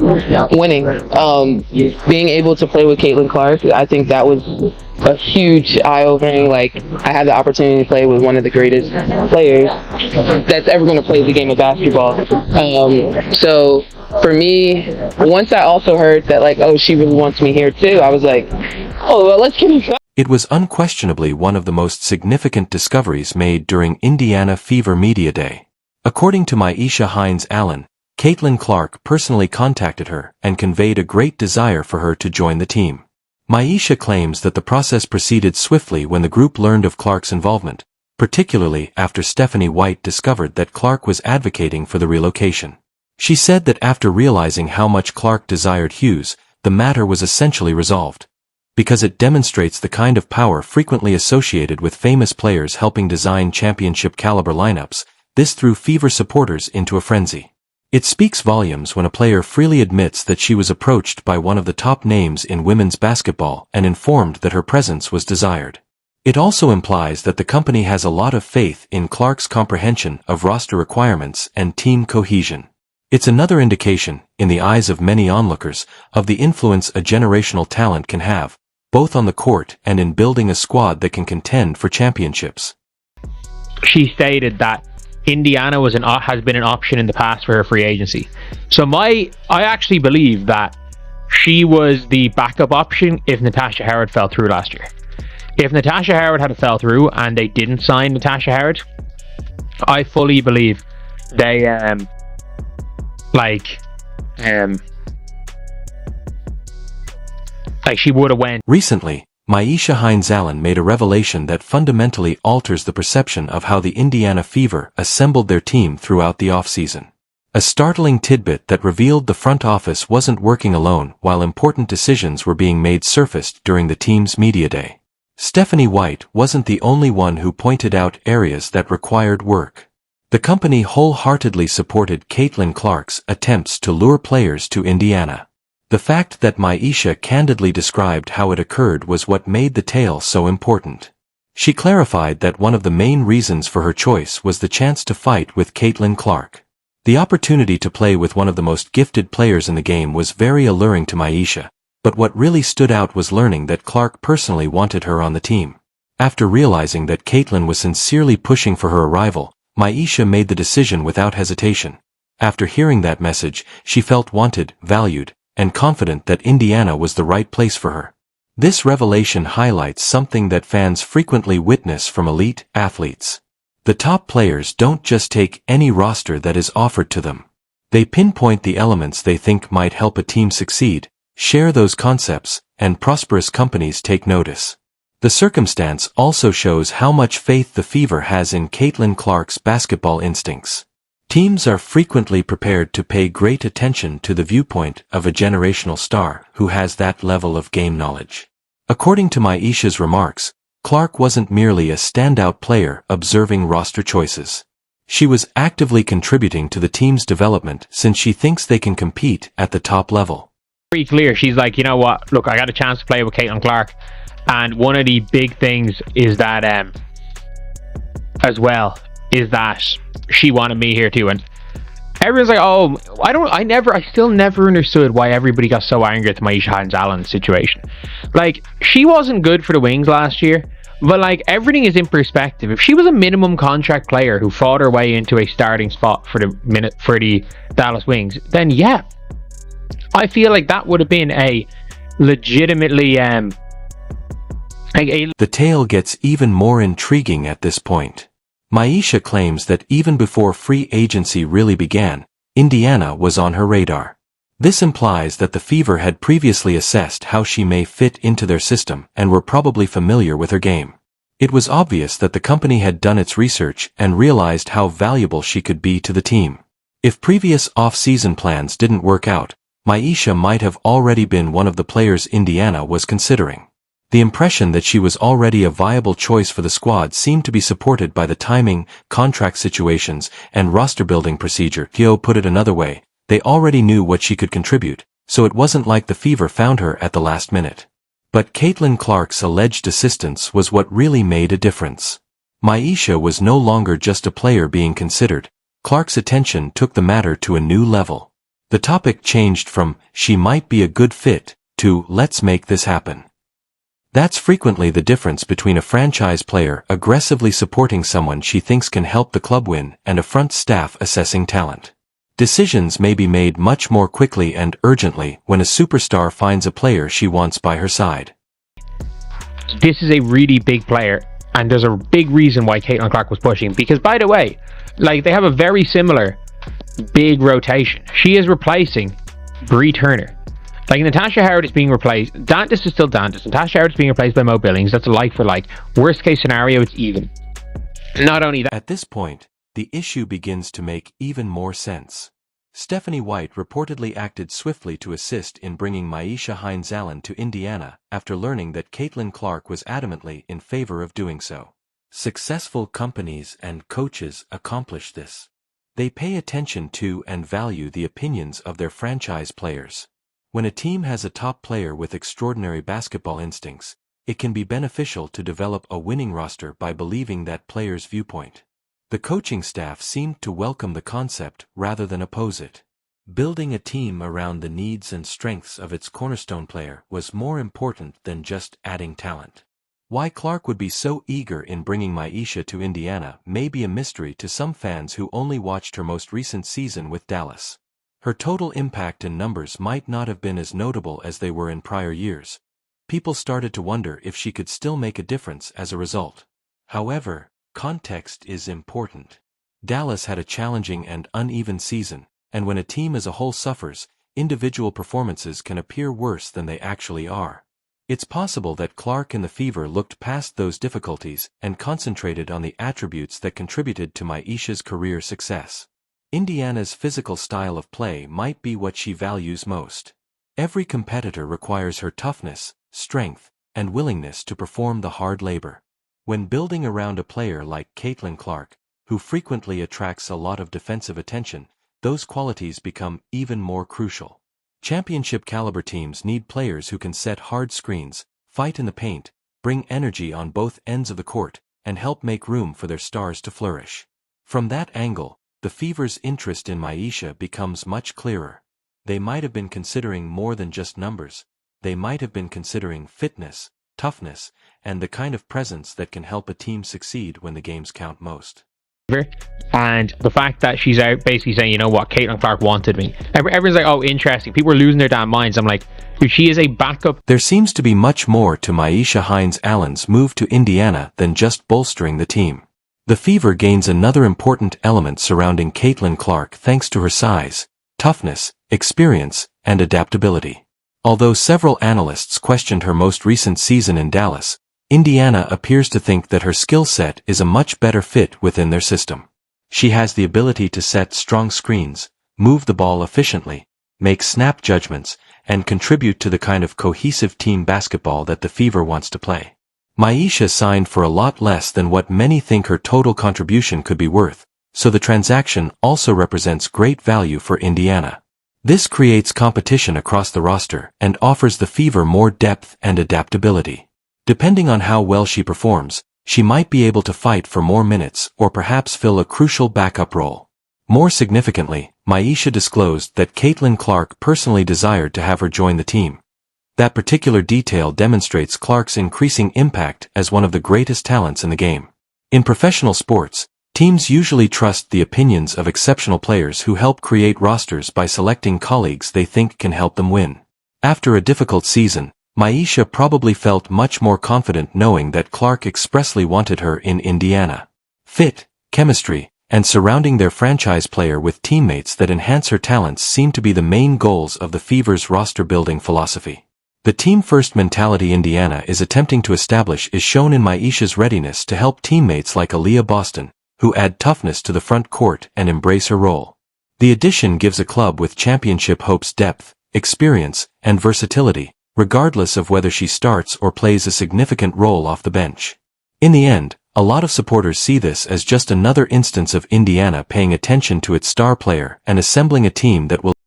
winning. Being able to play with Caitlin Clark, I think that was a huge eye-opening. Like, I had the opportunity to play with one of the greatest players that's ever going to play the game of basketball. So for me, once I also heard that, like, oh, she really wants me here too, I was like, oh, well, let's get in. It was unquestionably one of the most significant discoveries made during Indiana Fever Media Day. According to Myisha Hines-Allen, Caitlin Clark personally contacted her and conveyed a great desire for her to join the team. Myisha claims that the process proceeded swiftly when the group learned of Clark's involvement, particularly after Stephanie White discovered that Clark was advocating for the relocation. She said that after realizing how much Clark desired Hughes, the matter was essentially resolved, because it demonstrates the kind of power frequently associated with famous players helping design championship-caliber lineups. This threw Fever supporters into a frenzy. It speaks volumes when a player freely admits that she was approached by one of the top names in women's basketball and informed that her presence was desired. It also implies that the company has a lot of faith in Clark's comprehension of roster requirements and team cohesion. It's another indication, in the eyes of many onlookers, of the influence a generational talent can have, both on the court and in building a squad that can contend for championships. She stated that Indiana has been an option in the past for her free agency. So I actually believe that she was the backup option if Natasha Howard fell through last year. If Natasha Howard had fell through and they didn't sign Natasha Howard, I fully believe they she would have went. Recently, Myisha Hines-Allen made a revelation that fundamentally alters the perception of how the Indiana Fever assembled their team throughout the offseason. A startling tidbit that revealed the front office wasn't working alone while important decisions were being made surfaced during the team's media day. Stephanie White wasn't the only one who pointed out areas that required work. The company wholeheartedly supported Caitlin Clark's attempts to lure players to Indiana. The fact that Myisha candidly described how it occurred was what made the tale so important. She clarified that one of the main reasons for her choice was the chance to fight with Caitlin Clark. The opportunity to play with one of the most gifted players in the game was very alluring to Myisha, but what really stood out was learning that Clark personally wanted her on the team. After realizing that Caitlin was sincerely pushing for her arrival, Myisha made the decision without hesitation. After hearing that message, she felt wanted, valued, and confident that Indiana was the right place for her. This revelation highlights something that fans frequently witness from elite athletes. The top players don't just take any roster that is offered to them. They pinpoint the elements they think might help a team succeed, share those concepts, and prosperous companies take notice. The circumstance also shows how much faith the Fever has in Caitlin Clark's basketball instincts. Teams are frequently prepared to pay great attention to the viewpoint of a generational star who has that level of game knowledge. According to Myisha's remarks, Clark wasn't merely a standout player observing roster choices. She was actively contributing to the team's development since she thinks they can compete at the top level. Pretty clear, she's like, you know what, look, I got a chance to play with Caitlin Clark, and one of the big things is that, as well, is that she wanted me here too, and everyone's like, oh, I still never understood why everybody got so angry at the Myisha Hines-Allen situation. Like, she wasn't good for the Wings last year, but like, everything is in perspective. If she was a minimum contract player who fought her way into a starting spot for the Dallas Wings, then yeah, I feel like that would have been a legitimately The tale gets even more intriguing at this point. Myisha claims that even before free agency really began, Indiana was on her radar. This implies that the Fever had previously assessed how she may fit into their system and were probably familiar with her game. It was obvious that the company had done its research and realized how valuable she could be to the team. If previous off-season plans didn't work out, Myisha might have already been one of the players Indiana was considering. The impression that she was already a viable choice for the squad seemed to be supported by the timing, contract situations, and roster-building procedure. Kyo put it another way, they already knew what she could contribute, so it wasn't like the Fever found her at the last minute. But Caitlin Clark's alleged assistance was what really made a difference. Myisha was no longer just a player being considered. Clark's attention took the matter to a new level. The topic changed from, "she might be a good fit," to, "let's make this happen." That's frequently the difference between a franchise player aggressively supporting someone she thinks can help the club win and a front staff assessing talent. Decisions may be made much more quickly and urgently when a superstar finds a player she wants by her side. This is a really big player, and there's a big reason why Caitlin Clark was pushing, because, by the way, like, they have a very similar big rotation. She is replacing Bree Turner. Like, Natasha Howard is being replaced. Dantas is still Dantas. Natasha Howard is being replaced by Mo Billings. That's a like for like. Worst case scenario, it's even. Not only that. At this point, the issue begins to make even more sense. Stephanie White reportedly acted swiftly to assist in bringing Myisha Hines-Allen to Indiana after learning that Caitlin Clark was adamantly in favor of doing so. Successful companies and coaches accomplish this. They pay attention to and value the opinions of their franchise players. When a team has a top player with extraordinary basketball instincts, it can be beneficial to develop a winning roster by believing that player's viewpoint. The coaching staff seemed to welcome the concept rather than oppose it. Building a team around the needs and strengths of its cornerstone player was more important than just adding talent. Why Clark would be so eager in bringing Myisha to Indiana may be a mystery to some fans who only watched her most recent season with Dallas. Her total impact and numbers might not have been as notable as they were in prior years. People started to wonder if she could still make a difference as a result. However, context is important. Dallas had a challenging and uneven season, and when a team as a whole suffers, individual performances can appear worse than they actually are. It's possible that Clark and the Fever looked past those difficulties and concentrated on the attributes that contributed to Myisha's career success. Indiana's physical style of play might be what she values most. Every competitor requires her toughness, strength, and willingness to perform the hard labor. When building around a player like Caitlin Clark, who frequently attracts a lot of defensive attention, those qualities become even more crucial. Championship-caliber teams need players who can set hard screens, fight in the paint, bring energy on both ends of the court, and help make room for their stars to flourish. From that angle, the Fever's interest in Myisha becomes much clearer. They might have been considering more than just numbers. They might have been considering fitness, toughness, and the kind of presence that can help a team succeed when the games count most. And the fact that she's out basically saying, you know what, Caitlin Clark wanted me. Everyone's like, oh, interesting. People are losing their damn minds. I'm like, dude, she is a backup. There seems to be much more to Myisha Hines-Allen's move to Indiana than just bolstering the team. The Fever gains another important element surrounding Caitlin Clark thanks to her size, toughness, experience, and adaptability. Although several analysts questioned her most recent season in Dallas, Indiana appears to think that her skill set is a much better fit within their system. She has the ability to set strong screens, move the ball efficiently, make snap judgments, and contribute to the kind of cohesive team basketball that the Fever wants to play. Myisha signed for a lot less than what many think her total contribution could be worth, so the transaction also represents great value for Indiana. This creates competition across the roster and offers the Fever more depth and adaptability. Depending on how well she performs, she might be able to fight for more minutes or perhaps fill a crucial backup role. More significantly, Myisha disclosed that Caitlin Clark personally desired to have her join the team. That particular detail demonstrates Clark's increasing impact as one of the greatest talents in the game. In professional sports, teams usually trust the opinions of exceptional players who help create rosters by selecting colleagues they think can help them win. After a difficult season, Myisha probably felt much more confident knowing that Clark expressly wanted her in Indiana. Fit, chemistry, and surrounding their franchise player with teammates that enhance her talents seem to be the main goals of the Fever's roster-building philosophy. The team-first mentality Indiana is attempting to establish is shown in Myisha's readiness to help teammates like Aaliyah Boston, who add toughness to the front court and embrace her role. The addition gives a club with championship hopes depth, experience, and versatility, regardless of whether she starts or plays a significant role off the bench. In the end, a lot of supporters see this as just another instance of Indiana paying attention to its star player and assembling a team that will